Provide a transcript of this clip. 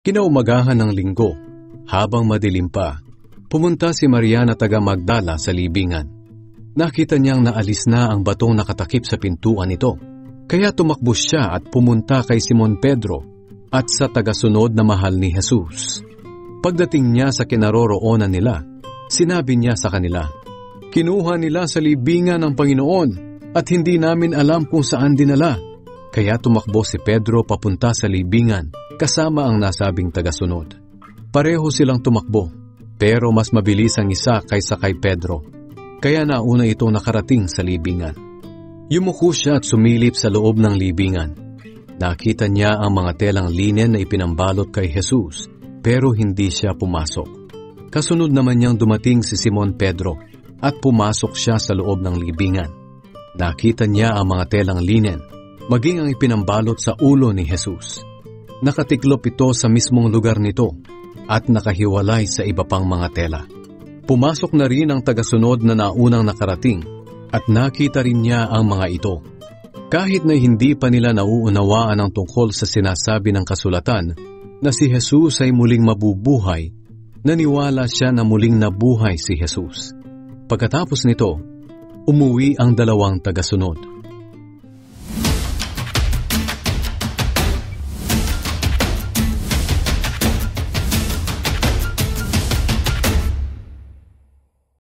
Kinaumagahan ng linggo, habang madilim pa, pumunta si Maria na taga Magdala sa libingan. Nakita niyang naalis na ang batong nakatakip sa pintuan nito. Kaya tumakbo siya at pumunta kay Simon Pedro at sa tagasunod na mahal ni Jesus. Pagdating niya sa kinaroroonan nila, sinabi niya sa kanila, "Kinuha nila sa libingan ng Panginoon at hindi namin alam kung saan dinala." Kaya tumakbo si Pedro papunta sa libingan kasama ang nasabing tagasunod. Pareho silang tumakbo, pero mas mabilis ang isa kaysa kay Pedro. Kaya nauna itong nakarating sa libingan. Yumuko siya at sumilip sa loob ng libingan. Nakita niya ang mga telang linen na ipinambalot kay Jesus, pero hindi siya pumasok. Kasunod naman niyang dumating si Simon Pedro at pumasok siya sa loob ng libingan. Nakita niya ang mga telang linen, maging ang ipinambalot sa ulo ni Jesus. Nakatiklop ito sa mismong lugar nito at nakahiwalay sa iba pang mga tela. Pumasok na rin ang tagasunod na naunang nakarating at nakita rin niya ang mga ito. Kahit na hindi pa nila nauunawaan ang tungkol sa sinasabi ng kasulatan na si Jesus ay muling mabubuhay, naniwala siya na muling nabuhay si Jesus. Pagkatapos nito, umuwi ang dalawang tagasunod.